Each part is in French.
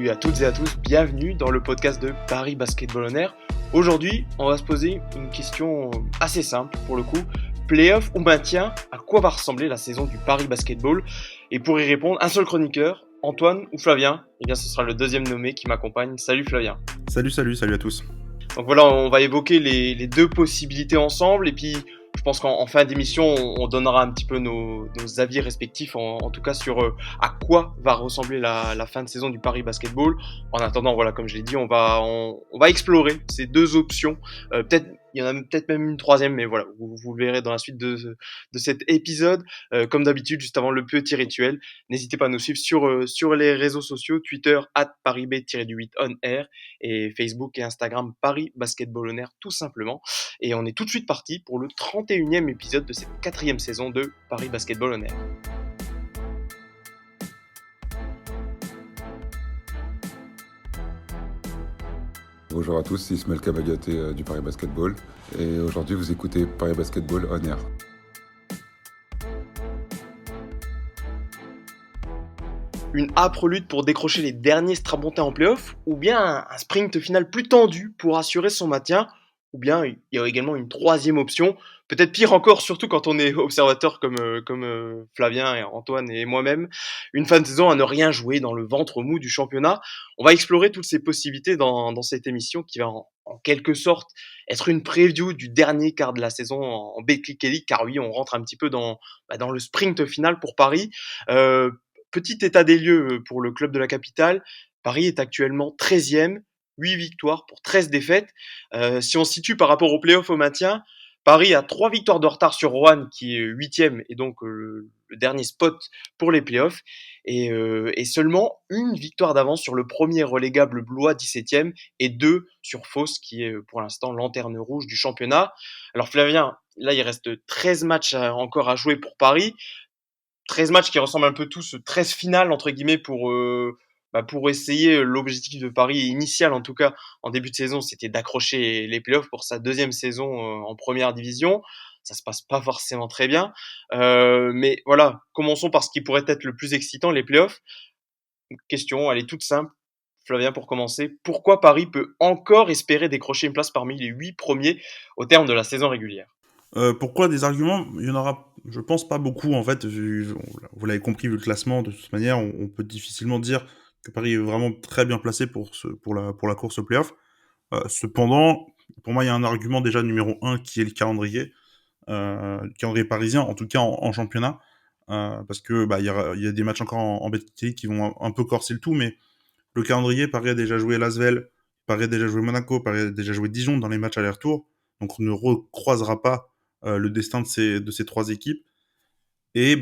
Salut à toutes et à tous, bienvenue dans le podcast de Paris Basketball On Air. Aujourd'hui, on va se poser une question assez simple pour le coup. Playoff ou maintien, à quoi va ressembler la saison du Paris Basketball? Et pour y répondre, un seul chroniqueur, Antoine ou Flavien? Eh bien, ce sera le deuxième nommé qui m'accompagne. Salut Flavien. Salut à tous. Donc voilà, on va évoquer les deux possibilités ensemble et puis je pense qu'en fin d'émission, on donnera un petit peu nos avis respectifs, en tout cas sur à quoi va ressembler la fin de saison du Paris Basketball. En attendant, voilà, comme je l'ai dit, on va explorer ces deux options. Peut-être il y en a peut-être même une troisième, mais voilà, vous le verrez dans la suite de cet épisode. Comme d'habitude, juste avant le petit rituel, n'hésitez pas à nous suivre sur les réseaux sociaux, Twitter @ParisB-8OnAir et Facebook et Instagram Paris Basketball On Air tout simplement. Et on est tout de suite parti pour le 31e épisode de cette 4e saison de Paris Basketball On Air. Bonjour à tous, c'est Ismaël Kabagaté du Paris Basketball et aujourd'hui vous écoutez Paris Basketball On Air. Une âpre lutte pour décrocher les derniers strapontins en playoff, ou bien un sprint final plus tendu pour assurer son maintien, ou bien il y a également une troisième option, peut-être pire encore, surtout quand on est observateur comme Flavien et Antoine et moi-même, une fin de saison à ne rien jouer dans le ventre mou du championnat. On va explorer toutes ces possibilités dans cette émission qui va en quelque sorte être une preview du dernier quart de la saison en Betclic Elite, car oui, on rentre un petit peu dans le sprint final pour Paris. Euh, Petit état des lieux pour le club de la capitale. Paris est actuellement 13e, 8 victoires pour 13 défaites. Si on se situe par rapport au play-off au maintien, Paris a 3 victoires de retard sur Roanne qui est 8e et donc le dernier spot pour les playoffs et seulement une victoire d'avance sur le premier relégable Blois 17e et 2 sur Fos qui est pour l'instant lanterne rouge du championnat. Alors Flavien, là il reste 13 matchs encore à jouer pour Paris. 13 matchs qui ressemblent un peu tous 13 finales entre guillemets pour essayer l'objectif de Paris initial en tout cas en début de saison, c'était d'accrocher les playoffs pour sa deuxième saison en première division. Ça se passe pas forcément très bien, mais voilà, commençons par ce qui pourrait être le plus excitant, les playoffs. Une question, elle est toute simple. Flavien, pour commencer, pourquoi Paris peut encore espérer décrocher une place parmi les 8 premiers au terme de la saison régulière? Pourquoi des arguments? Il y en aura, je pense, pas beaucoup en fait. Vous l'avez compris, vu le classement, de toute manière, on peut difficilement dire que Paris est vraiment très bien placé pour la course au playoff. Cependant, pour moi, il y a un argument déjà numéro un qui est le calendrier parisien, en tout cas en championnat, parce que il y a des matchs encore en Betclic qui vont un peu corser le tout, mais le calendrier, Paris a déjà joué Lasvel, Paris a déjà joué Monaco, Paris a déjà joué Dijon dans les matchs aller-retour. Donc on ne recroisera pas le destin de ces trois équipes. Et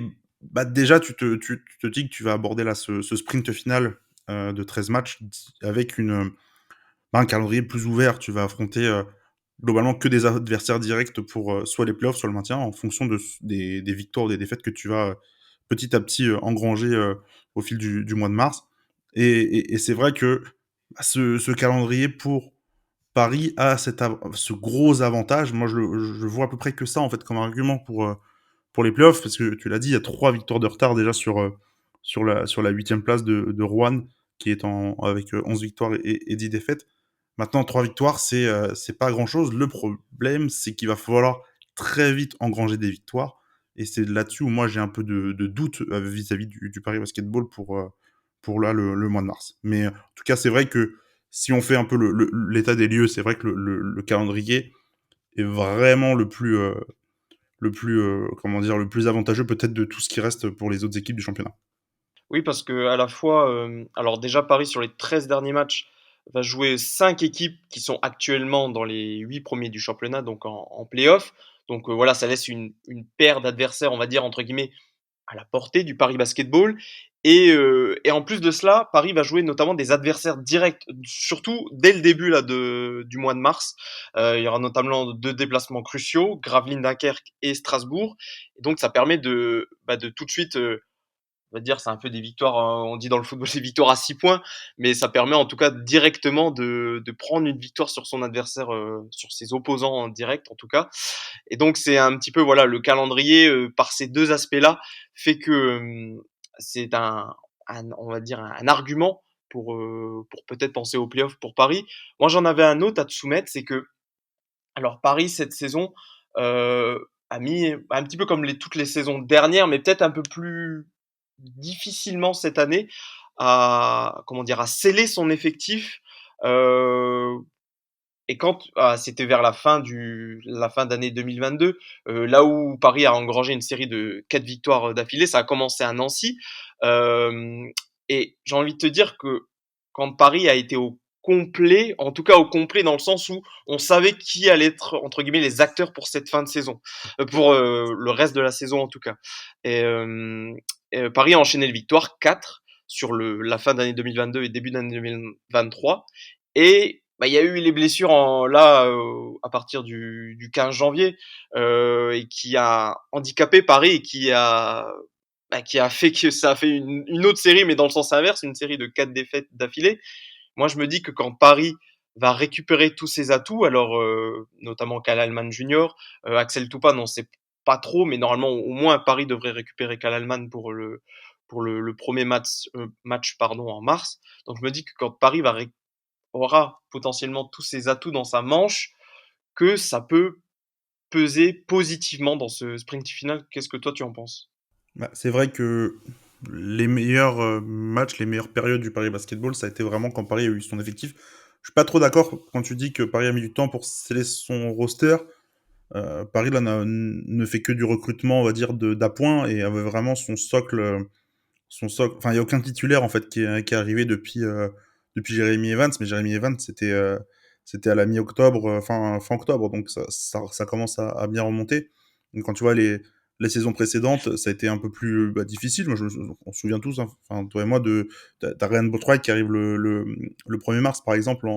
déjà, tu te dis que tu vas aborder là ce sprint final de 13 matchs avec un calendrier plus ouvert. Tu vas affronter globalement que des adversaires directs pour soit les playoffs, soit le maintien, en fonction des victoires ou des défaites que tu vas petit à petit engranger au fil du mois de mars. Et c'est vrai que ce calendrier pour Paris a ce gros avantage. Moi, je vois à peu près que ça, en fait, comme argument pour les playoffs, parce que tu l'as dit, il y a 3 victoires de retard déjà sur la 8e place de Rouen, qui est avec 11 victoires et 10 défaites. Maintenant, 3 victoires, c'est pas grand-chose. Le problème, c'est qu'il va falloir très vite engranger des victoires. Et c'est là-dessus où moi, j'ai un peu de doute vis-à-vis du Paris Basketball pour là, le mois de mars. Mais en tout cas, c'est vrai que si on fait un peu l'état des lieux, c'est vrai que le calendrier est vraiment le plus avantageux peut-être de tout ce qui reste pour les autres équipes du championnat. Oui, parce que à la fois, alors déjà Paris sur les 13 derniers matchs va jouer 5 équipes qui sont actuellement dans les 8 premiers du championnat, donc en play-off. Donc voilà, ça laisse une paire d'adversaires, on va dire entre guillemets, à la portée du Paris Basketball. Et en plus de cela, Paris va jouer notamment des adversaires directs, surtout dès le début là, du mois de mars. Il y aura notamment 2 déplacements cruciaux, Gravelines Dunkerque et Strasbourg. Et donc ça permet de tout de suite on va dire, c'est un peu des victoires, on dit dans le football, des victoires à 6 points, mais ça permet en tout cas directement de prendre une victoire sur son adversaire, sur ses opposants en direct en tout cas. Et donc c'est un petit peu, voilà, le calendrier, par ces deux aspects-là, fait que c'est on va dire, un argument pour peut-être penser aux playoffs pour Paris. Moi, j'en avais un autre à te soumettre, c'est que alors Paris cette saison a mis un petit peu comme toutes les saisons dernières, mais peut-être un peu plus difficilement cette année à comment dire à sceller son effectif. Euh, et quand c'était vers la fin d'année 2022, là où Paris a engrangé une série de 4 victoires d'affilée, ça a commencé à Nancy. Euh, et j'ai envie de te dire que quand Paris a été au complet, en tout cas au complet dans le sens où on savait qui allait être entre guillemets les acteurs pour cette fin de saison, pour le reste de la saison en tout cas. Et, Paris a enchaîné les victoires 4 sur la fin d'année 2022 et début d'année 2023. Et bah, il y a eu les blessures à partir du 15 janvier et qui a handicapé Paris et qui a fait que ça a fait une autre série, mais dans le sens inverse, une série de 4 défaites d'affilée. Moi, je me dis que quand Paris va récupérer tous ses atouts, alors notamment Kyle Allman Jr., Axel Toupane, on sait pas trop, mais normalement au moins Paris devrait récupérer Kyle Allman pour le premier match pardon en mars. Donc je me dis que quand Paris aura potentiellement tous ses atouts dans sa manche, que ça peut peser positivement dans ce sprint final. Qu'est-ce que toi tu en penses? Bah, c'est vrai que les meilleurs matchs, les meilleures périodes du Paris Basketball, ça a été vraiment quand Paris a eu son effectif. Je suis pas trop d'accord quand tu dis que Paris a mis du temps pour sceller son roster. Paris là ne fait que du recrutement, on va dire, d'appoint et avait vraiment son socle. Enfin, il y a aucun titulaire en fait qui est arrivé depuis Jeremy Evans, mais Jeremy Evans c'était à la mi-octobre, fin octobre, donc ça commence à bien remonter. Donc quand tu vois les saisons précédentes, ça a été un peu plus difficile. Moi, on se souvient tous, hein, enfin toi et moi, t'as Ryan Bothroyd qui arrive le 1er mars par exemple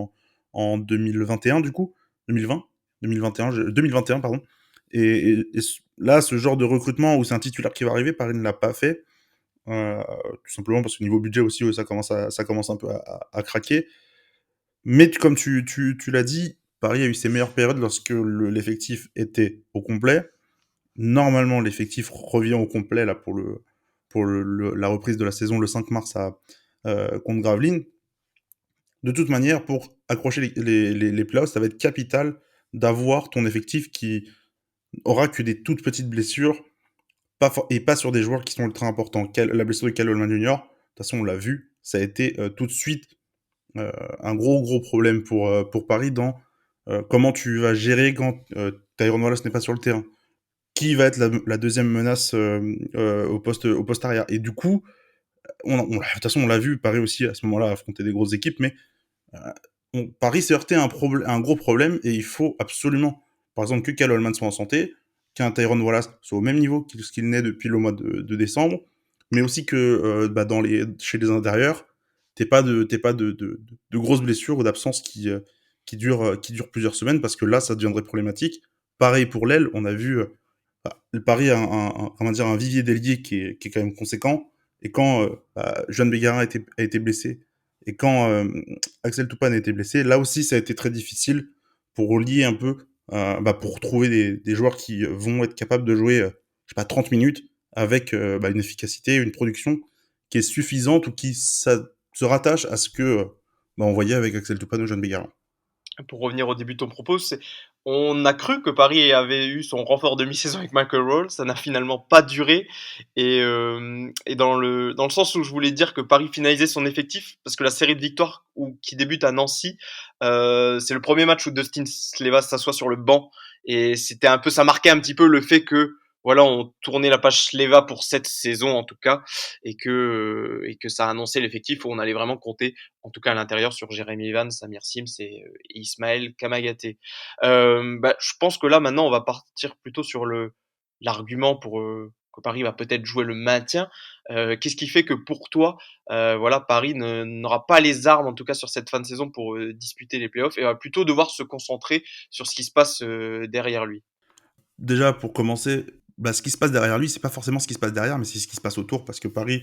en 2021 du coup, 2020, 2021, 2021 pardon. Et là, ce genre de recrutement où c'est un titulaire qui va arriver, Paris ne l'a pas fait. Euh, Tout simplement parce que niveau budget aussi, ça commence un peu à craquer. Mais comme tu l'as dit, Paris a eu ses meilleures périodes lorsque l'effectif était au complet. Normalement, l'effectif revient au complet là, pour la reprise de la saison le 5 mars contre Gravelines. De toute manière, pour accrocher les playoffs, ça va être capital d'avoir ton effectif qui aura que des toutes petites blessures et pas sur des joueurs qui sont ultra importants. La blessure de Kyle Holman Jr., de toute façon, on l'a vu, ça a été tout de suite un gros problème pour Paris dans comment tu vas gérer quand Tyrone Wallace n'est pas sur le terrain. Qui va être la deuxième menace au poste arrière. Et du coup, de toute façon, on l'a vu, Paris aussi, à ce moment-là, affronter des grosses équipes, mais Paris s'est heurté à un gros problème et il faut absolument, par exemple, que Kyle Holman soit en santé, qu'un Tyrone Wallace soit au même niveau que ce qu'il n'est depuis le mois de décembre, mais aussi que chez les intérieurs, t'aies pas de grosses blessures ou d'absences qui durent plusieurs semaines parce que là, ça deviendrait problématique. Pareil pour l'aile, on a vu Paris a comment dire, un vivier d'ailier qui est quand même conséquent. Et quand Juan Bégarin a été blessé, et quand Axel Toupane a été blessé, là aussi ça a été très difficile pour relier un peu, pour trouver des joueurs qui vont être capables de jouer, je sais pas, 30 minutes avec une efficacité, une production qui est suffisante ou qui se rattache à ce que on voyait avec Axel Toupane ou Juan Bégarin. Pour revenir au début de ton propos, on a cru que Paris avait eu son renfort de mi-saison avec Michael Roll, ça n'a finalement pas duré. Et dans le sens où je voulais dire que Paris finalisait son effectif, parce que la série de victoires qui débute à Nancy, c'est le premier match où Dustin Sleva s'assoit sur le banc. Et ça marquait un petit peu le fait que voilà, on tournait la page Sleva pour cette saison en tout cas, et que ça annonçait l'effectif où on allait vraiment compter en tout cas à l'intérieur, sur Jeremy Evans, Samir Sims et Ismaël Kamagaté. Je pense que là, maintenant, on va partir plutôt sur l'argument pour que Paris va peut-être jouer le maintien. Qu'est-ce qui fait que pour toi, voilà, Paris n'aura pas les armes, en tout cas sur cette fin de saison, pour disputer les playoffs et va plutôt devoir se concentrer sur ce qui se passe derrière lui? Déjà, pour commencer, ce qui se passe derrière lui, c'est pas forcément ce qui se passe derrière, mais c'est ce qui se passe autour, parce que Paris,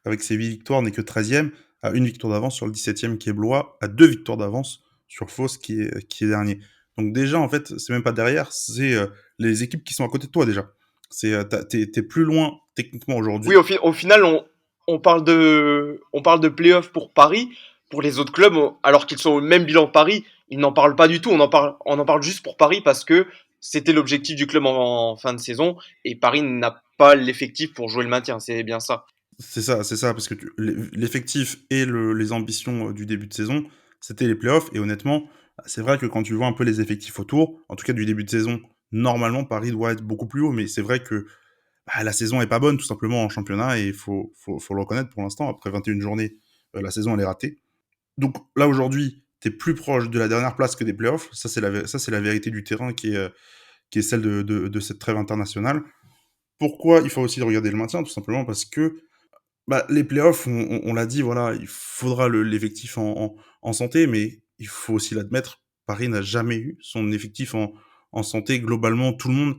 avec ses 8 victoires, n'est que 13e, à une victoire d'avance sur le 17e qui est Blois, à 2 victoires d'avance sur Fos qui est dernier. Donc déjà, en fait, c'est même pas derrière, c'est les équipes qui sont à côté de toi déjà. T'es plus loin techniquement Oui, aujourd'hui. au final, on parle de playoffs pour Paris, pour les autres clubs, alors qu'ils sont au même bilan que Paris, ils n'en parlent pas du tout. On en parle juste pour Paris parce que c'était l'objectif du club en fin de saison et Paris n'a pas l'effectif pour jouer le maintien. C'est bien ça. C'est ça, parce que l'effectif et les ambitions du début de saison, c'était les playoffs. Et honnêtement, c'est vrai que quand tu vois un peu les effectifs autour, en tout cas du début de saison, normalement Paris doit être beaucoup plus haut. Mais c'est vrai que la saison est pas bonne tout simplement en championnat et faut le reconnaître pour l'instant. Après 21 journées, la saison elle est ratée. Donc là aujourd'hui, t'es plus proche de la dernière place que des playoffs. Ça c'est la vérité du terrain qui est celle de cette trêve internationale. Pourquoi il faut aussi regarder le maintien? Tout simplement parce que les playoffs, on l'a dit, voilà, il faudra l'effectif en santé, mais il faut aussi l'admettre, Paris n'a jamais eu son effectif en santé. Globalement, tout le monde,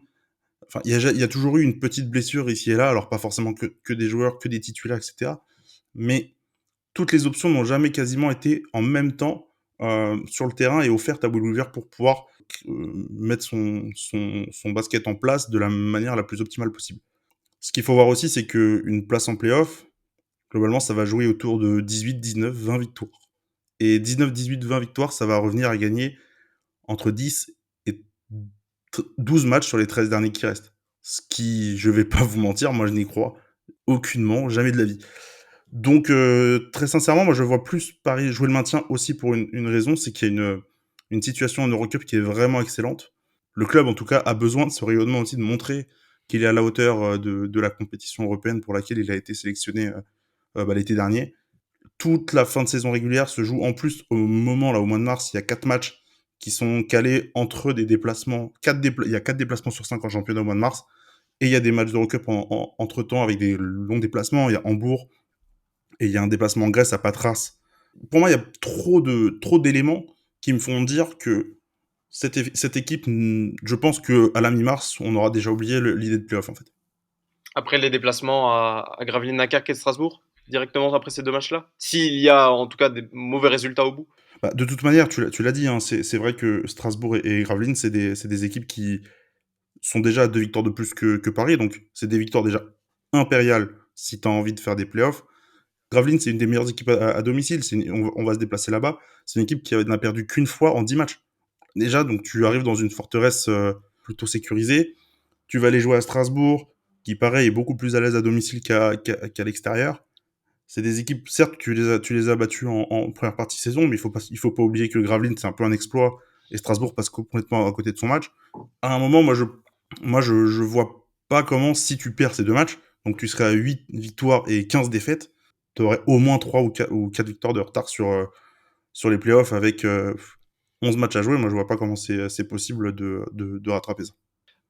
enfin, il y a toujours eu une petite blessure ici et là, alors pas forcément que des joueurs, que des titulaires, etc. Mais toutes les options n'ont jamais quasiment été en même temps sur le terrain et offertes à Will Weaver pour pouvoir mettre son basket en place de la manière la plus optimale possible. Ce qu'il faut voir aussi, c'est qu'une place en playoff, globalement, ça va jouer autour de 18, 19, 20 victoires. Et 19, 18, 20 victoires, ça va revenir à gagner entre 10 et 12 matchs sur les 13 derniers qui restent. Ce qui, je vais pas vous mentir, moi je n'y crois aucunement, jamais de la vie. Donc, très sincèrement, moi je vois plus Paris jouer le maintien aussi pour une raison, c'est qu'il y a une situation en Eurocup qui est vraiment excellente. Le club, en tout cas, a besoin de ce rayonnement aussi, de montrer qu'il est à la hauteur de la compétition européenne pour laquelle il a été sélectionné l'été dernier. Toute la fin de saison régulière se joue en plus au moment, là, au mois de mars, il y a 4 matchs qui sont calés entre des déplacements. Il y a 4 déplacements sur 5 en championnat au mois de mars. Et il y a des matchs d'Eurocup entre temps avec des longs déplacements. Il y a Hambourg et il y a un déplacement en Grèce à Patras. Pour moi, il y a trop d'éléments qui me font dire que cette équipe, je pense qu'à la mi-mars, on aura déjà oublié l'idée de playoff en fait. Après les déplacements à Gravelines, Dunkerque et Strasbourg, directement après ces deux matchs-là, s'il y a en tout cas des mauvais résultats au bout. De toute manière, tu l'as dit, hein, c'est vrai que Strasbourg et Gravelines, c'est des équipes qui sont déjà à 2 victoires de plus que Paris, donc c'est des victoires déjà impériales si tu as envie de faire des playoffs. Gravelines, c'est une des meilleures équipes à domicile, on va se déplacer là-bas. C'est une équipe qui n'a perdu qu'une fois en 10 matchs. Déjà, donc tu arrives dans une forteresse plutôt sécurisée. Tu vas aller jouer à Strasbourg, qui pareil est beaucoup plus à l'aise à domicile qu'à l'extérieur. C'est des équipes, certes, tu les as battues en première partie de saison, mais il faut pas oublier que Gravelines, c'est un peu un exploit, et Strasbourg passe complètement à côté de son match. À un moment, je vois pas comment, si tu perds ces deux matchs, donc tu serais à 8 victoires et 15 défaites, tu aurais au moins 3 ou 4 victoires de retard sur les playoffs avec 11 matchs à jouer. Moi, je vois pas comment c'est possible de rattraper ça.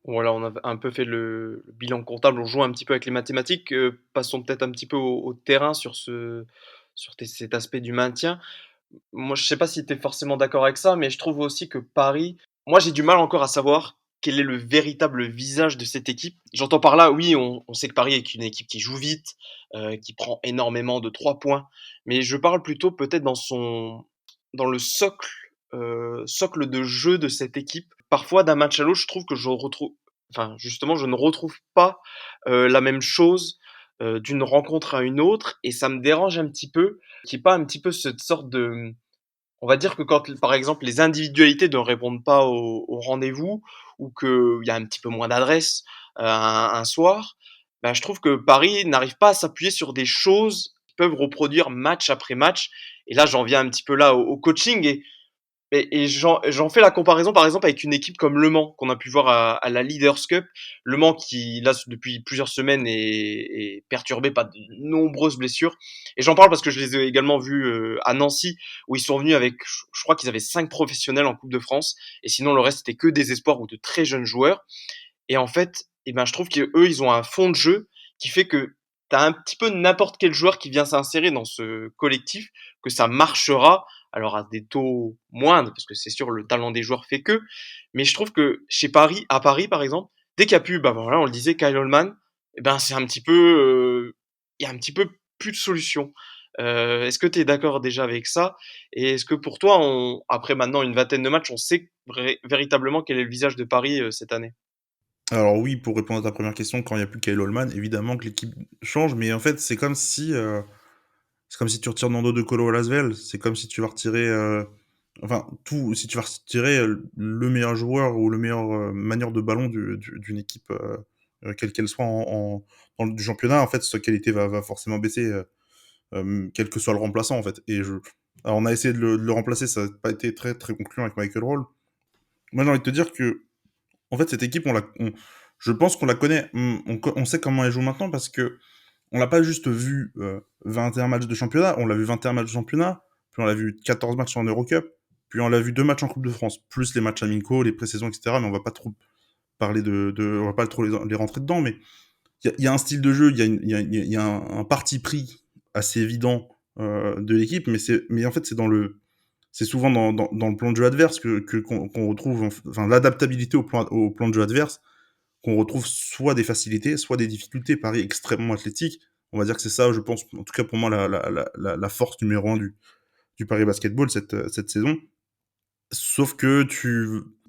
Voilà, on a un peu fait le bilan comptable, on joue un petit peu avec les mathématiques. Passons peut-être un petit peu au terrain cet aspect du maintien. Moi, je sais pas si tu es forcément d'accord avec ça, mais je trouve aussi que Paris, moi j'ai du mal encore à savoir quel est le véritable visage de cette équipe. J'entends par là, oui, on sait que Paris est une équipe qui joue vite, qui prend énormément de 3 points, mais je parle plutôt peut-être dans le socle de jeu de cette équipe. Parfois, d'un match à l'autre, je trouve que justement, je ne retrouve pas la même chose d'une rencontre à une autre, et ça me dérange un petit peu, qu'il n'y ait pas un petit peu cette sorte de, on va dire que quand, par exemple, les individualités ne répondent pas au rendez-vous, ou qu'il y a un petit peu moins d'adresse un soir, ben, je trouve que Paris n'arrive pas à s'appuyer sur des choses qui peuvent reproduire match après match. Et là, j'en viens un petit peu là au coaching, et j'en fais la comparaison par exemple avec une équipe comme Le Mans qu'on a pu voir à la Leaders Cup. Le Mans qui là depuis plusieurs semaines est perturbé par de nombreuses blessures. Et j'en parle parce que je les ai également vus à Nancy où ils sont venus avec, je crois qu'ils avaient 5 professionnels en Coupe de France. Et sinon le reste c'était que des espoirs ou de très jeunes joueurs. Et en fait, eh ben, je trouve qu'eux, ils ont un fond de jeu qui fait que tu as un petit peu n'importe quel joueur qui vient s'insérer dans ce collectif, que ça marchera, alors à des taux moindres, parce que c'est sûr, le talent des joueurs fait que. Mais je trouve que à Paris, par exemple, dès qu'il y a plus, bah voilà, on le disait, Kyle Holman, eh ben, c'est un petit peu, il y a un petit peu plus de solution. Est-ce que tu es d'accord déjà avec ça? Et est-ce que pour toi, après maintenant une vingtaine de matchs, on sait véritablement quel est le visage de Paris cette année? Alors oui, pour répondre à ta première question, quand il n'y a plus Kyle Holman, évidemment que l'équipe change, mais en fait, c'est comme si tu retires Nando De Colo à Lasvel, c'est comme si tu vas retirer, enfin, si tu vas retirer le meilleur joueur ou le meilleur manière de ballon d'une équipe, quelle qu'elle soit dans du championnat, en fait, sa qualité va forcément baisser, quel que soit le remplaçant, en fait. Alors, on a essayé de le remplacer, ça n'a pas été très, très concluant avec Michael Roll. Moi, j'ai envie de te dire que, en fait, cette équipe, je pense qu'on la connaît, on sait comment elle joue maintenant parce que on l'a pas juste vu 21 matchs de championnat, on l'a vu 21 matchs de championnat, puis on l'a vu 14 matchs en Eurocup, puis on l'a vu 2 matchs en Coupe de France, plus les matchs amicaux, les pré-saisons, etc. Mais on va pas trop parler on va pas trop les rentrer dedans, mais il y a un style de jeu, il y a un parti pris assez évident de l'équipe, mais en fait c'est souvent dans le plan de jeu adverse qu'on retrouve, enfin l'adaptabilité au plan de jeu adverse, qu'on retrouve soit des facilités, soit des difficultés. Paris extrêmement athlétique. On va dire que c'est ça, je pense, en tout cas pour moi, la force numéro un du Paris Basketball cette saison. Sauf que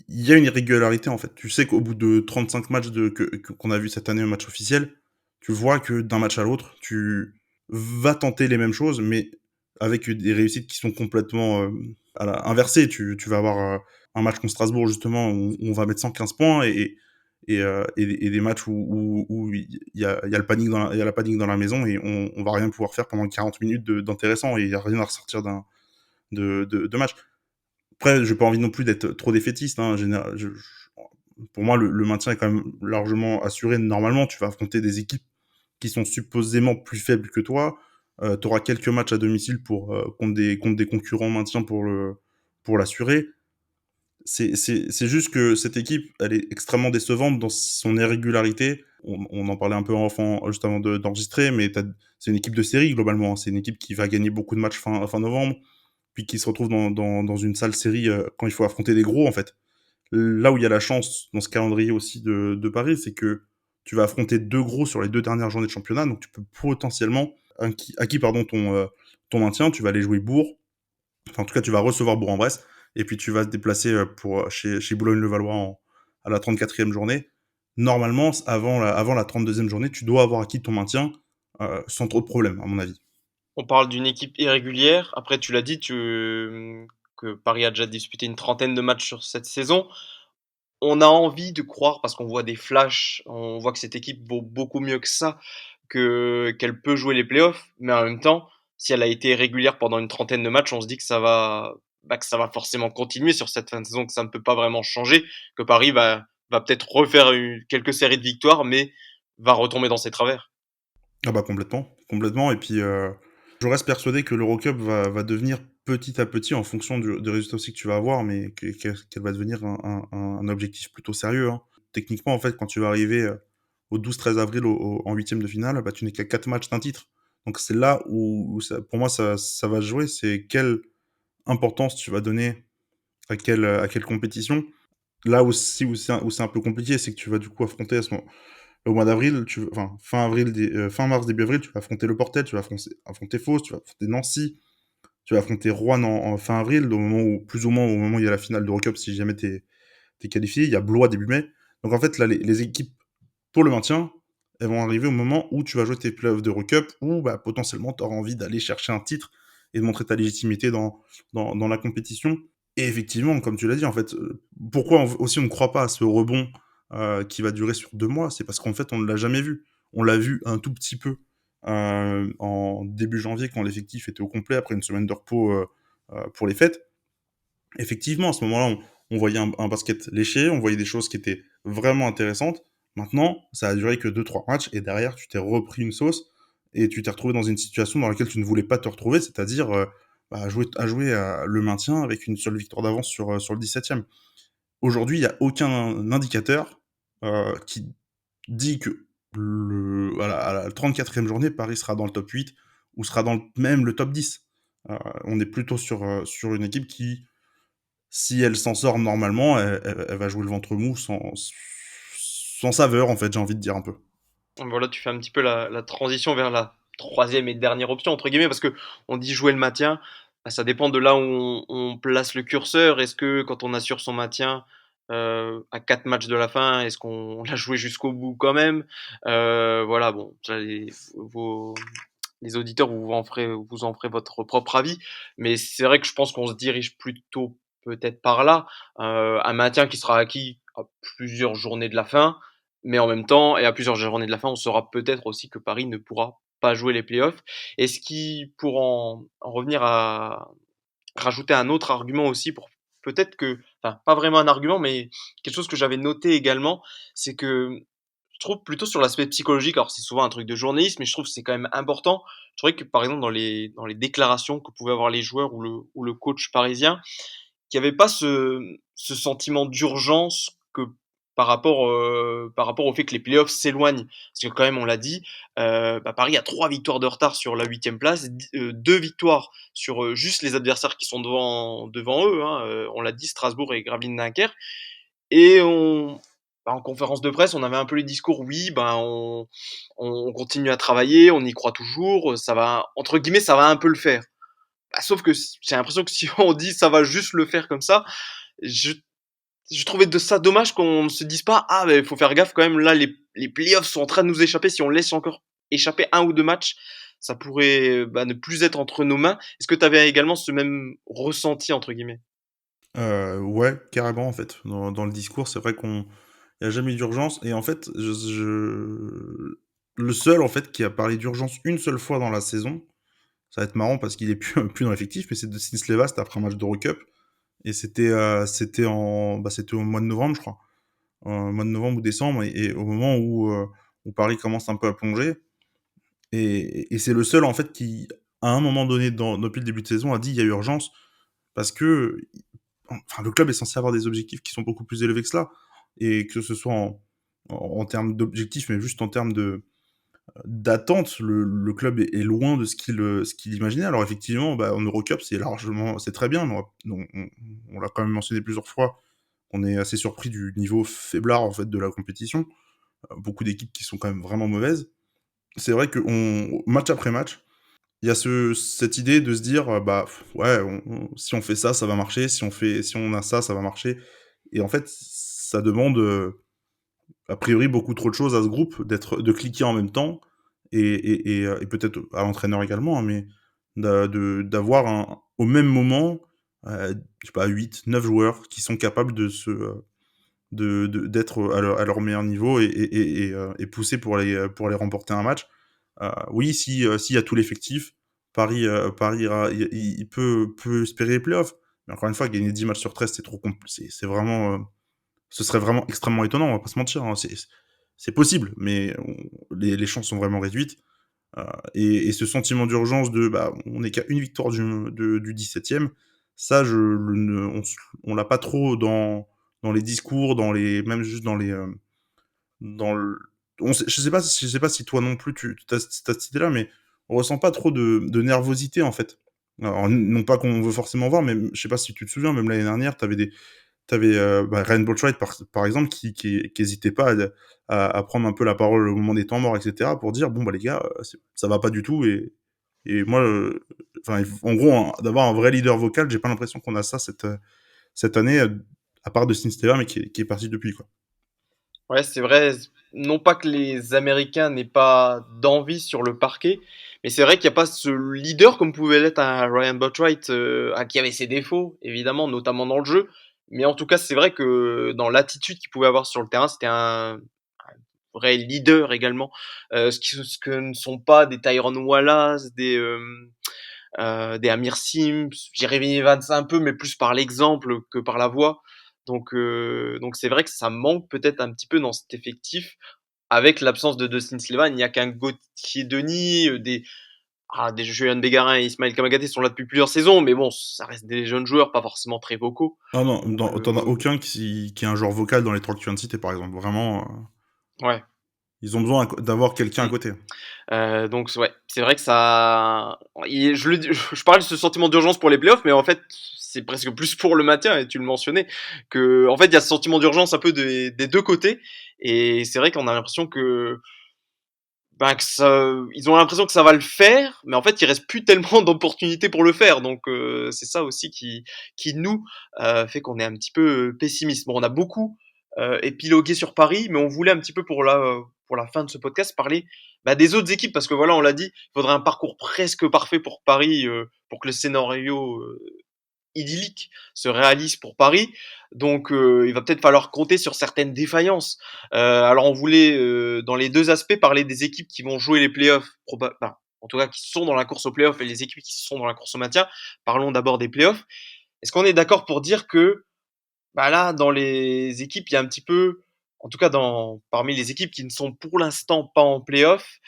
il y a une irrégularité en fait. Tu sais qu'au bout de 35 matchs qu'on a vu cette année, un match officiel, tu vois que d'un match à l'autre, tu vas tenter les mêmes choses, mais avec des réussites qui sont complètement inversées. Tu vas avoir un match contre Strasbourg justement où on va mettre 115 points et des matchs où il y a le panique il y a la panique dans la maison et on va rien pouvoir faire pendant 40 minutes d'intéressant et il y a rien à ressortir de match. Après, j'ai pas envie non plus d'être trop défaitiste. Hein. Pour moi, le maintien est quand même largement assuré. Normalement, tu vas affronter des équipes qui sont supposément plus faibles que toi. Tu auras quelques matchs à domicile contre des concurrents maintien pour l'assurer. C'est juste que cette équipe, elle est extrêmement décevante dans son irrégularité. On en parlait un peu juste avant d'enregistrer, mais c'est une équipe de série globalement. Hein. C'est une équipe qui va gagner beaucoup de matchs fin novembre, puis qui se retrouve dans une sale série quand il faut affronter des gros en fait. Là où il y a la chance dans ce calendrier aussi de Paris, c'est que tu vas affronter deux gros sur les 2 dernières journées de championnat, donc tu peux potentiellement acquis pardon ton maintien, tu vas aller jouer Bourg, enfin, en tout cas tu vas recevoir Bourg-en-Bresse, et puis tu vas te déplacer chez Boulogne-le-Valois à la 34e journée. Normalement, avant la 32e journée, tu dois avoir acquis ton maintien sans trop de problèmes, à mon avis. On parle d'une équipe irrégulière. Après, tu l'as dit, que Paris a déjà disputé une trentaine de matchs sur cette saison. On a envie de croire, parce qu'on voit des flashs, on voit que cette équipe vaut beaucoup mieux que ça, qu'elle peut jouer les playoffs. Mais en même temps, si elle a été régulière pendant une trentaine de matchs, on se dit que ça va forcément continuer sur cette fin de saison, que ça ne peut pas vraiment changer, que Paris va peut-être refaire quelques séries de victoires, mais va retomber dans ses travers. Ah bah complètement, complètement. Et puis, je reste persuadé que l'Eurocup va devenir petit à petit, en fonction des résultats aussi que tu vas avoir, mais qu'elle va devenir un objectif plutôt sérieux. Hein. Techniquement, en fait, quand tu vas arriver au 12-13 avril en huitième de finale, bah, tu n'es qu'à 4 matchs d'un titre. Donc c'est là où pour moi, ça va se jouer. C'est quelle importance tu vas donner à quelle compétition. Là aussi où c'est un peu compliqué, c'est que tu vas du coup affronter au mois d'avril, enfin fin avril, fin mars, début avril, tu vas affronter Le Portel, tu vas affronter Fos, tu vas affronter Nancy, tu vas affronter Rouen en fin avril, au moment où, plus ou moins au moment où il y a la finale d'Eurocup, si jamais t'es qualifié. Il y a Blois début mai. Donc en fait, là, les équipes pour le maintien, elles vont arriver au moment où tu vas jouer tes playoffs d'Eurocup, où bah, potentiellement tu auras envie d'aller chercher un titre et de montrer ta légitimité dans la compétition. Et effectivement, comme tu l'as dit, en fait, pourquoi aussi on ne croit pas à ce rebond qui va durer sur 2 mois, c'est parce qu'en fait, on ne l'a jamais vu. On l'a vu un tout petit peu en début janvier, quand l'effectif était au complet, après une semaine de repos pour les fêtes. Effectivement, à ce moment-là, on voyait un basket léché, on voyait des choses qui étaient vraiment intéressantes. Maintenant, ça a duré que 2-3 matchs, et derrière, tu t'es repris une sauce, et tu t'es retrouvé dans une situation dans laquelle tu ne voulais pas te retrouver, c'est-à-dire bah, à jouer le maintien avec une seule victoire d'avance sur le 17e. Aujourd'hui, il n'y a aucun indicateur qui dit que voilà, à la 34e journée, Paris sera dans le top 8 ou sera dans même le top 10. On est plutôt sur une équipe qui, si elle s'en sort normalement, elle va jouer le ventre mou sans saveur, en fait, j'ai envie de dire un peu. Voilà, tu fais un petit peu la transition vers la troisième et dernière option, entre guillemets, parce que on dit jouer le maintien, bah, ça dépend de là où on place le curseur. Est-ce que quand on assure son maintien à 4 matchs de la fin, est-ce qu'on l'a joué jusqu'au bout quand même? Voilà, bon, ça, vos, les auditeurs, vous en ferez votre propre avis. Mais c'est vrai que je pense qu'on se dirige plutôt peut-être par là. Un maintien qui sera acquis à plusieurs journées de la fin, mais en même temps, et à plusieurs journées de la fin, on saura peut-être aussi que Paris ne pourra pas jouer les playoffs. Et ce qui, pour en revenir à rajouter un autre argument aussi pour peut-être que, enfin, pas vraiment un argument, mais quelque chose que j'avais noté également, c'est que je trouve plutôt sur l'aspect psychologique, alors c'est souvent un truc de journaliste, mais je trouve que c'est quand même important. Je trouvais que par exemple dans les déclarations que pouvaient avoir les joueurs ou le coach parisien, qu'il n'y avait pas ce sentiment d'urgence que par rapport au fait que les playoffs s'éloignent. Parce que quand même, on l'a dit, Paris a 3 victoires de retard sur la huitième place, 2 victoires sur juste les adversaires qui sont devant eux. Hein, on l'a dit, Strasbourg et Gravelines Dunkerque. Et en conférence de presse, on avait un peu les discours, oui, on continue à travailler, on y croit toujours, ça va, entre guillemets, ça va un peu le faire. Sauf que j'ai l'impression que si on dit ça va juste le faire comme ça, je, je trouvais de ça dommage qu'on ne se dise pas, ah, il faut faire gaffe quand même, là, les playoffs sont en train de nous échapper, si on laisse encore échapper 1 ou 2 matchs, ça pourrait ne plus être entre nos mains. Est-ce que tu avais également ce même ressenti, entre guillemets? Ouais, carrément, en fait. Dans le discours, c'est vrai qu'on il y a jamais eu d'urgence et en fait, le seul, en fait, qui a parlé d'urgence une seule fois dans la saison, ça va être marrant parce qu'il est plus plus dans l'effectif, mais c'est de Sinsleva, c'était après un match d'Eurocup et c'était au mois de novembre, je crois. Mois de novembre ou décembre et au moment où Paris commence un peu à plonger et c'est le seul, en fait, qui, à un moment donné depuis le début de saison, a dit: «Il y a urgence» parce que enfin, le club est censé avoir des objectifs qui sont beaucoup plus élevés que cela. Et que ce soit en termes d'objectifs, mais juste en termes d'attente, le club est loin de ce qu'il imaginait. Alors effectivement, en Eurocup, c'est très bien, mais on l'a quand même mentionné plusieurs fois. On est assez surpris du niveau faiblard en fait de la compétition. Beaucoup d'équipes qui sont quand même vraiment mauvaises. C'est vrai que match après match, il y a cette idée de se dire, ouais, si on fait ça, ça va marcher. Si on a ça, ça va marcher. Et en fait, ça demande a priori beaucoup trop de choses à ce groupe, de cliquer en même temps et peut-être à l'entraîneur également, hein, mais d'avoir au même moment, je sais pas, 8, 9 joueurs qui sont capables d'être à leur meilleur niveau et pousser pour aller remporter un match. Oui, s'il y a tout l'effectif, Paris il peut espérer les playoffs. Mais encore une fois, gagner 10 matchs sur 13, c'est vraiment, ce serait vraiment extrêmement étonnant, on va pas se mentir, hein. C'est possible, mais les chances sont vraiment réduites. Euh, et ce sentiment d'urgence on n'est qu'à une victoire du 17e, ça, on l'a pas trop dans les discours, même juste dans le, je sais pas si toi non plus tu as cette idée-là, mais on ressent pas trop de nervosité en fait. Alors, non pas qu'on veut forcément voir, mais je sais pas si tu te souviens, même l'année dernière, t'avais Ryan Boultwright par exemple qui hésitait pas à prendre un peu la parole au moment des temps morts, etc., pour dire bon les gars, ça va pas du tout et moi, enfin en gros, d'avoir un vrai leader vocal, j'ai pas l'impression qu'on a ça cette année, à part de Steve mais qui est parti depuis quoi. Ouais, c'est vrai. Non pas que les Américains n'aient pas d'envie sur le parquet, mais c'est vrai qu'il n'y a pas ce leader comme pouvait l'être un Ryan Boatwright, qui avait ses défauts, évidemment, notamment dans le jeu. Mais en tout cas, c'est vrai que dans l'attitude qu'il pouvait avoir sur le terrain, c'était un vrai leader également. Ce que ne sont pas des Tyrone Wallace, des Amir Sims, Jeremy Evans un peu, mais plus par l'exemple que par la voix. Donc c'est vrai que ça manque peut-être un petit peu dans cet effectif. Avec l'absence de Dustin Slivan, il n'y a qu'un Gauthier Denis, des Julian Bégarin et Ismaël Kamagaté sont là depuis plusieurs saisons, mais bon, ça reste des jeunes joueurs, pas forcément très vocaux. Ah non, Donc, t'en as aucun qui est un joueur vocal dans les trois que tu viens de citer par exemple, vraiment, ouais. ils ont besoin d'avoir quelqu'un à Mm. côté. Donc ouais, c'est vrai que ça. Je parle de ce sentiment d'urgence pour les playoffs, mais en fait, c'est presque plus pour le maintien, et tu le mentionnais, que en fait, il y a ce sentiment d'urgence un peu des deux côtés, et c'est vrai qu'on a l'impression que ils ont l'impression que ça va le faire, mais en fait, il reste plus tellement d'opportunités pour le faire. Donc, c'est ça aussi qui nous fait qu'on est un petit peu pessimiste. Bon, on a beaucoup épilogué sur Paris, mais on voulait un petit peu pour la fin de ce podcast, parler des autres équipes, parce que voilà, on l'a dit, il faudrait un parcours presque parfait pour Paris, pour que le scénario idyllique se réalise pour Paris. Donc il va peut-être falloir compter sur certaines défaillances. Alors on voulait, dans les deux aspects, parler des équipes qui vont jouer les playoffs, en tout cas qui sont dans la course aux playoffs, et les équipes qui sont dans la course au maintien. Parlons d'abord des playoffs. Est-ce qu'on est d'accord pour dire que là, dans les équipes, il y a un petit peu, en tout cas parmi les équipes qui ne sont pour l'instant pas en play-off,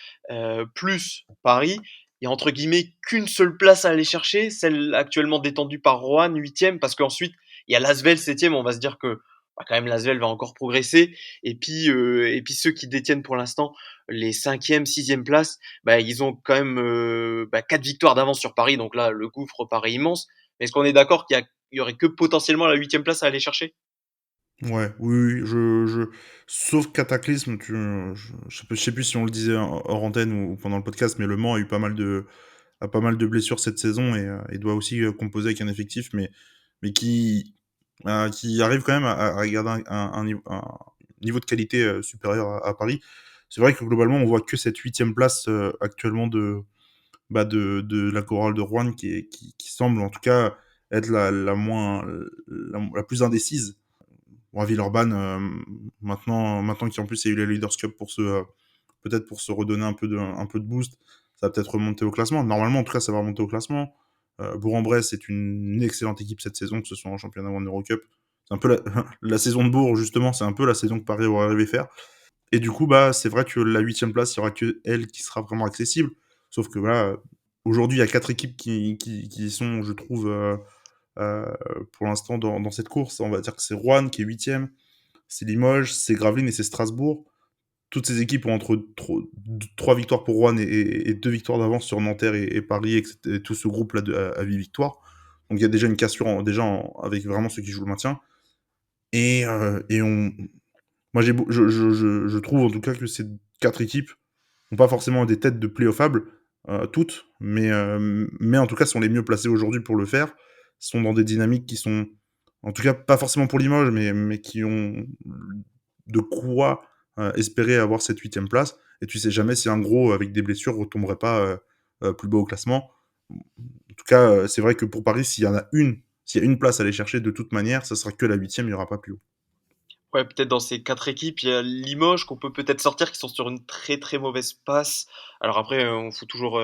plus Paris, il y a entre guillemets qu'une seule place à aller chercher, celle actuellement détendue par Roanne, 8e, parce qu'ensuite, il y a Lasvel 7e, on va se dire que quand même Lasvel va encore progresser, et puis ceux qui détiennent pour l'instant les 5e, 6e places, ils ont quand même 4 victoires d'avance sur Paris, donc là, le gouffre paraît immense. Mais est-ce qu'on est d'accord qu'il y aurait que potentiellement la 8e place à aller chercher? Ouais, oui, oui, sauf Cataclysme, je sais plus si on le disait hors antenne ou pendant le podcast, mais Le Mans a pas mal de blessures cette saison et doit aussi composer avec un effectif, mais qui arrive quand même à garder un niveau de qualité supérieur à Paris. C'est vrai que globalement, on voit que cette 8e place actuellement de la chorale de Rouen qui semble en tout cas être la plus indécise. Bon, à Villeurbanne, maintenant qu'en plus il y a eu la Leaders Cup peut-être pour se redonner un peu de boost, ça va peut-être remonter au classement. Normalement, en tout cas, ça va remonter au classement. Bourg-en-Bresse est une excellente équipe cette saison, que ce soit en championnat ou en Eurocup. C'est un peu la saison de Bourg, justement, c'est un peu la saison que Paris aurait rêvé faire. Et du coup, c'est vrai que la 8e place, il n'y aura que elle qui sera vraiment accessible. Sauf que voilà, aujourd'hui, il y a 4 équipes qui sont, je trouve, euh, pour l'instant dans cette course. On va dire que c'est Rouen qui est 8e, c'est Limoges, c'est Gravelines et c'est Strasbourg. Toutes ces équipes ont entre 3 victoires pour Rouen et 2 victoires d'avance sur Nanterre et Paris et tout ce groupe-là à 8 victoires. Donc il y a déjà une cassure avec vraiment ceux qui jouent le maintien. Et moi je trouve en tout cas que ces 4 équipes n'ont pas forcément des têtes de playoffables, toutes, mais en tout cas sont les mieux placées aujourd'hui pour le faire. Sont dans des dynamiques qui sont, en tout cas pas forcément pour Limoges, mais qui ont de quoi espérer avoir cette 8e place. Et tu sais jamais si un gros avec des blessures retomberait pas plus bas au classement. En tout cas, c'est vrai que pour Paris, s'il y a une place à aller chercher de toute manière, ça sera que la 8e, il n'y aura pas plus haut. Ouais, peut-être dans ces 4 équipes, il y a Limoges qu'on peut peut-être sortir, qui sont sur une très très mauvaise passe. Alors après, on faut toujours,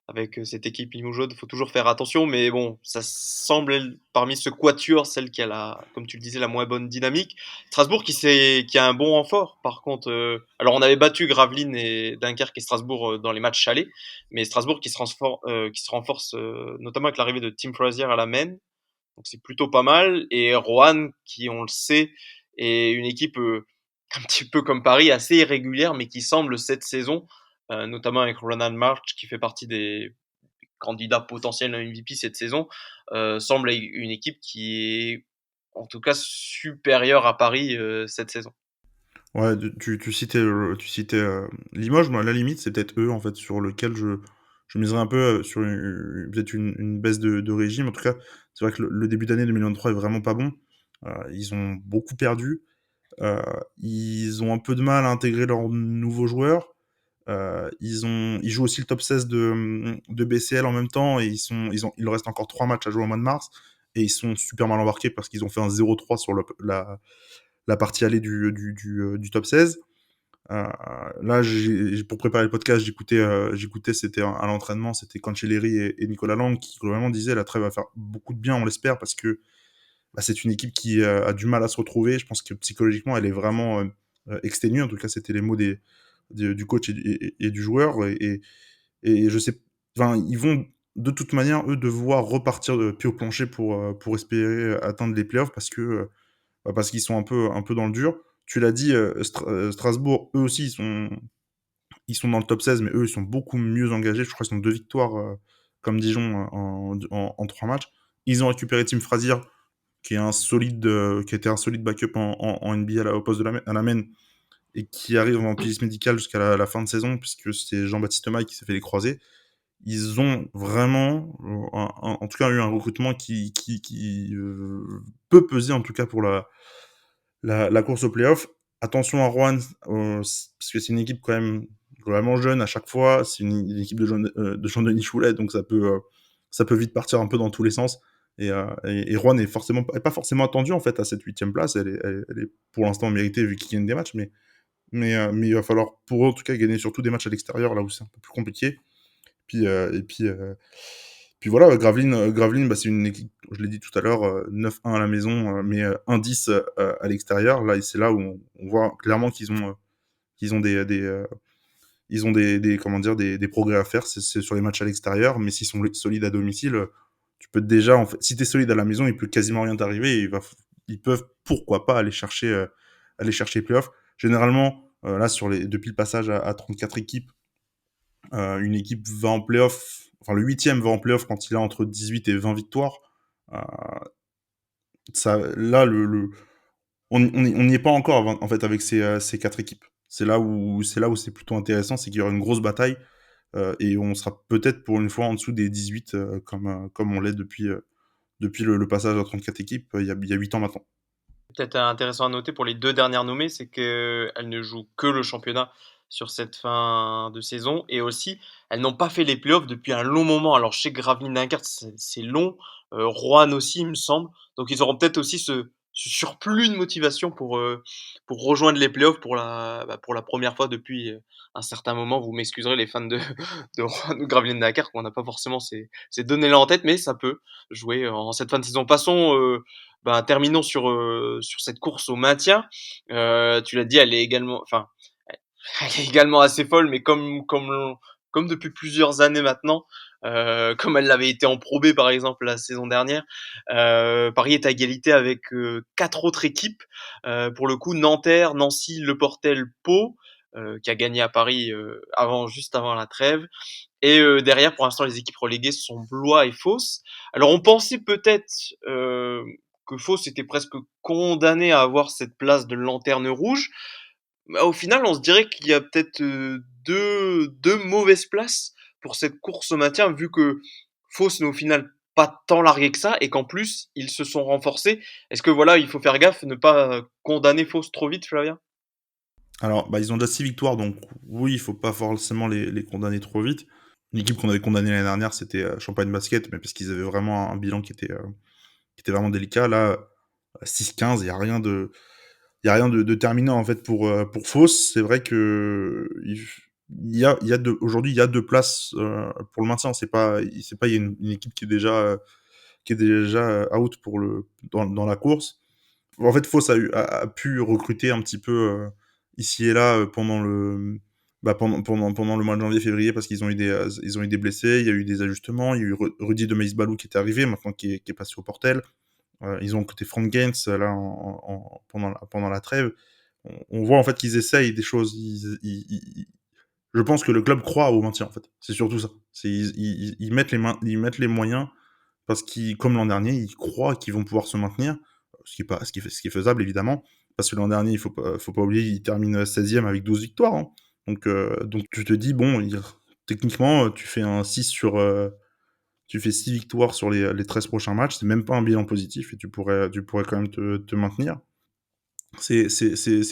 avec cette équipe Limoges, il faut toujours faire attention, mais bon, ça semble parmi ce quatuor, celle qui a comme tu le disais, la moins bonne dynamique. Strasbourg qui a un bon renfort, par contre. Alors on avait battu Gravelines et Dunkerque et Strasbourg dans les matchs chalés, mais Strasbourg qui se renforce notamment avec l'arrivée de Tim Frazier à la main, donc c'est plutôt pas mal. Et Roanne, qui on le sait, est une équipe un petit peu comme Paris, assez irrégulière, mais qui semble cette saison, notamment avec Ronan March, qui fait partie des candidats potentiels à MVP cette saison, semble une équipe qui est en tout cas supérieure à Paris cette saison. Ouais, tu citais Limoges, moi, à la limite, c'est peut-être eux, en fait, sur lequel je miserais un peu sur peut-être une baisse de régime. En tout cas, c'est vrai que le début d'année 2023 est vraiment pas bon. Ils ont beaucoup perdu. Euh, Ils ont un peu de mal à intégrer leurs nouveaux joueurs. Ils jouent aussi le top 16 de BCL en même temps et il leur reste encore 3 matchs à jouer au mois de mars. Et ils sont super mal embarqués parce qu'ils ont fait un 0-3 sur la partie allée du top 16. Là, pour préparer le podcast, j'écoutais c'était à l'entraînement, c'était Cancelleri et Nicolas Lang qui globalement disaient la trêve va faire beaucoup de bien, on l'espère, parce que c'est une équipe qui a du mal à se retrouver. Je pense que psychologiquement, elle est vraiment exténuée. En tout cas, c'était les mots du coach et du joueur. Et je sais, enfin, ils vont de toute manière, eux, devoir repartir de pied au plancher pour espérer atteindre les playoffs parce qu'ils sont un peu dans le dur. Tu l'as dit, Strasbourg, eux aussi, ils sont dans le top 16, mais eux, ils sont beaucoup mieux engagés. Je crois qu'ils ont 2 victoires, comme Dijon, en 3 matchs. Ils ont récupéré Tim Frazier, qui était un solide backup en NBA au poste à la main, et qui arrive en piste médicale jusqu'à la fin de saison, puisque c'est Jean-Baptiste Maille qui s'est fait les croisés. Ils ont vraiment, en tout cas, eu un recrutement qui peut peser, en tout cas, pour la course au playoff. attention à Rouen, parce que c'est une équipe quand même globalement jeune à chaque fois. C'est une équipe de Jean-Denis Choulet, donc ça peut vite partir un peu dans tous les sens. Et Rouen est pas forcément attendue en fait à cette 8e place. Elle est pour l'instant méritée vu qu'ils gagnent des matchs, mais il va falloir pour eux en tout cas gagner surtout des matchs à l'extérieur là où c'est un peu plus compliqué. Puis, puis voilà, Gravelines, bah, c'est une équipe, je l'ai dit tout à l'heure, 9-1 à la maison, mais 1-10 à l'extérieur. Là, c'est là où on voit clairement qu'ils ont ils ont comment dire, des progrès à faire. C'est sur les matchs à l'extérieur, mais s'ils sont solides à domicile, tu peux déjà, en fait, si t'es solide à la maison, il peut quasiment rien t'arriver. Et ils peuvent, pourquoi pas, aller chercher les playoffs. Généralement, là, depuis le passage à 34 équipes, une équipe va en playoff, enfin le 8e va en playoff quand il a entre 18 et 20 victoires. Euh, là, on n'y est pas encore en fait avec ces 4 équipes. C'est là où c'est plutôt intéressant, c'est qu'il y aura une grosse bataille et on sera peut-être pour une fois en dessous des 18 comme on l'est depuis le passage à 34 équipes il y a 8 ans maintenant. Peut-être intéressant à noter pour les deux dernières nommées, c'est qu'elles ne jouent que le championnat sur cette fin de saison et aussi elles n'ont pas fait les playoffs depuis un long moment. Alors chez Gravelines Dunkerque, c'est long, Roanne aussi, il me semble. Donc ils auront peut-être aussi ce surplus de motivation pour rejoindre les playoffs pour la première fois depuis un certain moment. Vous m'excuserez les fans de Roanne ou Gravelines Dunkerque, on n'a pas forcément ces données-là en tête, mais ça peut jouer en cette fin de saison. Passons terminons sur cette course au maintien. Tu l'as dit, elle est également, enfin, elle est également assez folle, mais comme depuis plusieurs années maintenant, comme elle l'avait été en Pro B par exemple la saison dernière, Paris est à égalité avec quatre autres équipes. Pour le coup, Nanterre, Nancy, Le Portel, Pau, qui a gagné à Paris juste avant la trêve. Et derrière, pour l'instant, les équipes reléguées sont Blois et Fos. Alors, on pensait peut-être que Fos était presque condamné à avoir cette place de lanterne rouge. Mais au final, on se dirait qu'il y a peut-être deux mauvaises places pour cette course au maintien, vu que Fos n'est au final pas tant largué que ça, et qu'en plus, ils se sont renforcés. Est-ce que voilà, il faut faire gaffe, ne pas condamner Fos trop vite, Flavien? Alors, bah, ils ont déjà 6 victoires, donc oui, il faut pas forcément les condamner trop vite. Une équipe qu'on avait condamnée l'année dernière, c'était Champagne Basket, mais parce qu'ils avaient vraiment un bilan qui était vraiment délicat. Là, 6-15, il y a rien de terminant en fait pour Fos. C'est vrai que il y a aujourd'hui il y a deux places pour le maintien. C'est pas il y a une équipe qui est déjà out pour dans la course. En fait, Fos a pu recruter un petit peu ici et là pendant le mois de janvier-février parce ils ont eu des blessés, il y a eu des ajustements, il y a eu Rudy de Meisbalou qui est arrivé, maintenant qui est passé au Portel. Ils ont côté Frank Gaines là pendant la trêve. On voit en fait qu'ils essayent des choses. Je pense que le club croit au maintien en fait. C'est surtout ça. Ils mettent ils mettent les moyens parce qu'ils, comme l'an dernier, ils croient qu'ils vont pouvoir se maintenir, ce qui est faisable évidemment. Parce que l'an dernier, faut pas oublier, ils terminent 16e avec 12 victoires. Hein. Donc tu te dis bon, techniquement, tu fais un 6 tu fais 6 victoires sur les 13 prochains matchs, c'est même pas un bilan positif et tu pourrais quand même te maintenir. C'est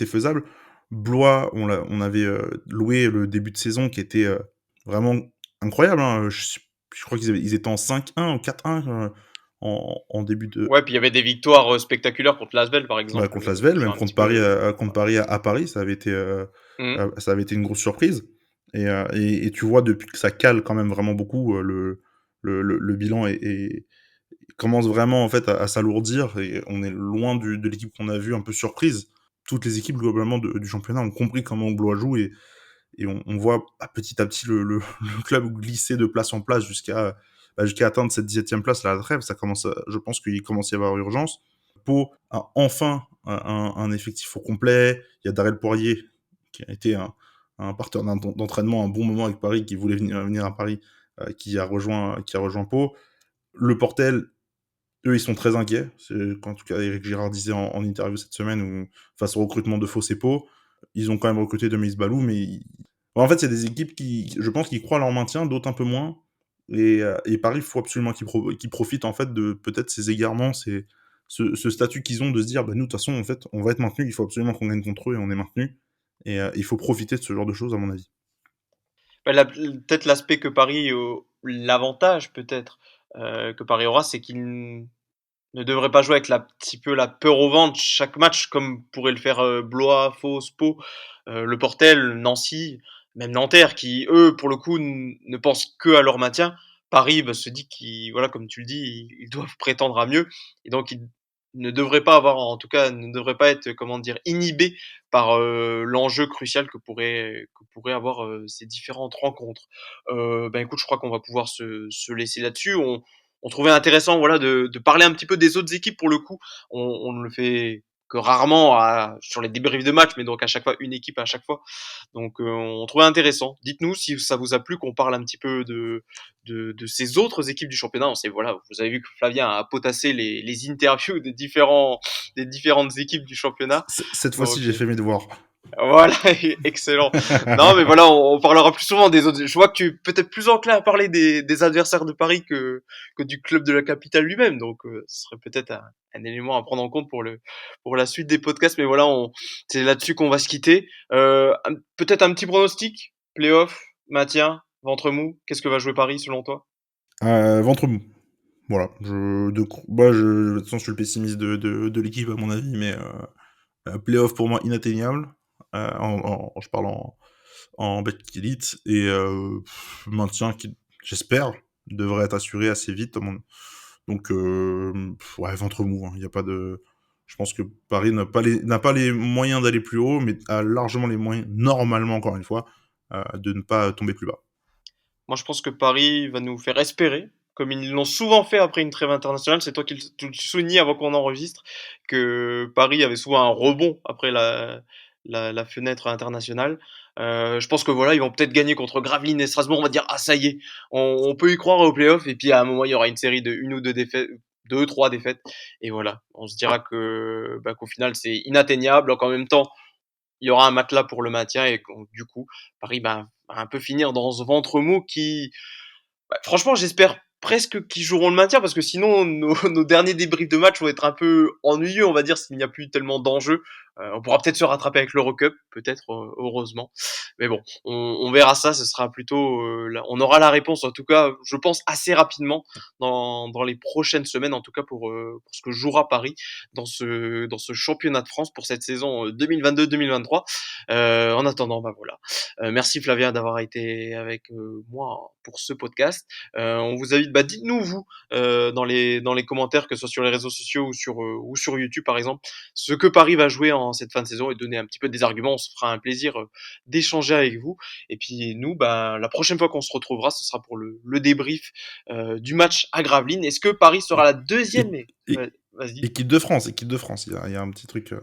faisable. Blois, on avait loué le début de saison qui était vraiment incroyable. Hein. Je crois ils étaient en 5-1 ou 4-1 en début de. Ouais, puis il y avait des victoires spectaculaires contre l'Asvel, par Bah, exemple, contre Lasvel, sur même un petit peu. contre Paris à Paris, Mhm. ça avait été une grosse surprise. Et tu vois, depuis que ça cale quand même vraiment beaucoup, le bilan commence vraiment en fait à s'alourdir et on est loin de l'équipe qu'on a vue un peu surprise. Toutes les équipes globalement du championnat ont compris comment Blois joue et on voit petit à petit le club glisser de place en place jusqu'à atteindre cette 17e place là, à la trêve. Je pense qu'il commence à y avoir urgence. Pau a enfin un effectif au complet. Il y a Darrell Poirier qui a été un partenaire d'entraînement un bon moment avec Paris, qui voulait venir à Paris, qui a rejoint Pau. Le Portel, eux, ils sont très inquiets. C'est en tout cas Eric Girard disait en interview cette semaine face au recrutement de Fos et Pau, ils ont quand même recruté Demis Balou, en fait, c'est des équipes je pense, qui croient à leur maintien, d'autres un peu moins. Et Paris, il faut absolument qu'ils profitent en fait de peut-être ces égarements, ce statut qu'ils ont de se dire, bah, nous, de toute façon, en fait, on va être maintenu, il faut absolument qu'on gagne contre eux et on est maintenu. Et il faut profiter de ce genre de choses, à mon avis. Bah, peut-être l'aspect que Paris, l'avantage peut-être que Paris aura, c'est qu'il ne devrait pas jouer avec petit peu la peur au ventre chaque match, comme pourrait le faire Blois, Fos, Pau, Le Portel, Nancy, même Nanterre, qui eux, pour le coup, ne pensent que à leur maintien. Paris bah, se dit qu'ils, voilà, comme tu le dis, ils doivent prétendre à mieux, et donc ils ne devraient pas avoir, en tout cas, ne devraient pas être, comment dire, inhibés par l'enjeu crucial que pourraient avoir ces différentes rencontres. Ben écoute, je crois qu'on va pouvoir se laisser là-dessus. On trouvait intéressant voilà de parler un petit peu des autres équipes pour le coup. On ne le fait que rarement sur les débriefs de match, mais donc à chaque fois une équipe à chaque fois. Donc on trouvait intéressant. Dites-nous si ça vous a plu qu'on parle un petit peu de ces autres équipes du championnat. On sait voilà, vous avez vu que Flavien a potassé les interviews des différentes équipes du championnat. Cette fois-ci, Donc j'ai fait mes devoirs. voilà, excellent. Non, mais voilà, on parlera plus souvent des autres. Je vois que tu es peut-être plus enclin à parler des adversaires de Paris que du club de la capitale lui-même. Donc, ce serait peut-être un élément à prendre en compte pour la suite des podcasts. Mais voilà, c'est là-dessus qu'on va se quitter. Peut-être un petit pronostic, playoff, maintien, ventre mou. Qu'est-ce que va jouer Paris selon toi? Ventre mou. Voilà. De toute façon, je suis le pessimiste de l'équipe, à mon avis, mais playoff pour moi inatteignable. Je parle en bet elite. Et maintien qui, j'espère, devrait être assuré assez vite. Donc, ouais, ventre mou. Il y a pas de. Je pense que Paris n'a pas les moyens d'aller plus haut, mais a largement les moyens, normalement, encore une fois, de ne pas tomber plus bas. Moi, je pense que Paris va nous faire espérer, comme ils l'ont souvent fait après une trêve internationale. C'est toi qui tu le soulignais avant qu'on enregistre, que Paris avait souvent un rebond après la fenêtre internationale. Je pense que voilà, ils vont peut-être gagner contre Gravelines et Strasbourg. On va dire, ah ça y est, on peut y croire au playoff. Et puis à un moment, il y aura une série de une ou deux défaites, deux, trois défaites. Et voilà, on se dira que qu'au final, c'est inatteignable. Donc en même temps, il y aura un matelas pour le maintien et du coup, Paris va un peu finir dans ce ventre mou qui, franchement, j'espère presque qu'ils joueront le maintien parce que sinon nos derniers débriefs de match vont être un peu ennuyeux, on va dire, s'il n'y a plus tellement d'enjeux. On pourra peut-être se rattraper avec l'Eurocup, peut-être, heureusement. Mais bon, on verra ça, ce sera plutôt... on aura la réponse, en tout cas, je pense, assez rapidement dans les prochaines semaines, en tout cas pour ce que jouera Paris dans ce championnat de France pour cette saison 2022-2023. En attendant, bah voilà. Merci Flavien d'avoir été avec moi pour ce podcast. On vous invite, dites-nous vous dans les commentaires, que ce soit sur les réseaux sociaux ou sur YouTube par exemple, ce que Paris va jouer en cette fin de saison et donner un petit peu des arguments. On se fera un plaisir d'échanger avec vous. Et puis nous, la prochaine fois qu'on se retrouvera, ce sera pour le débrief du match à Gravelines. Est-ce que Paris sera la deuxième? Vas-y. Équipe de France, équipe de France. Il y a un petit truc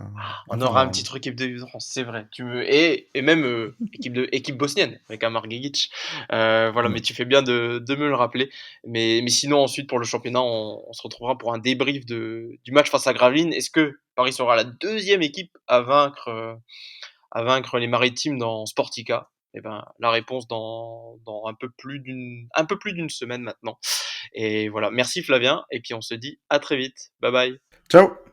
On aura un important. petit truc équipe de France, c'est vrai. Et même équipe bosnienne avec Amar Gigic. Voilà, mais tu fais bien de me le rappeler. Mais sinon ensuite pour le championnat, on se retrouvera pour un débrief du match face à Gravelines. Est-ce que Paris sera la deuxième équipe à vaincre les Maritimes dans Sportica? Eh ben la réponse dans un peu plus d'une semaine maintenant. Et voilà, merci Flavien. Et puis on se dit à très vite. Bye bye. Ciao!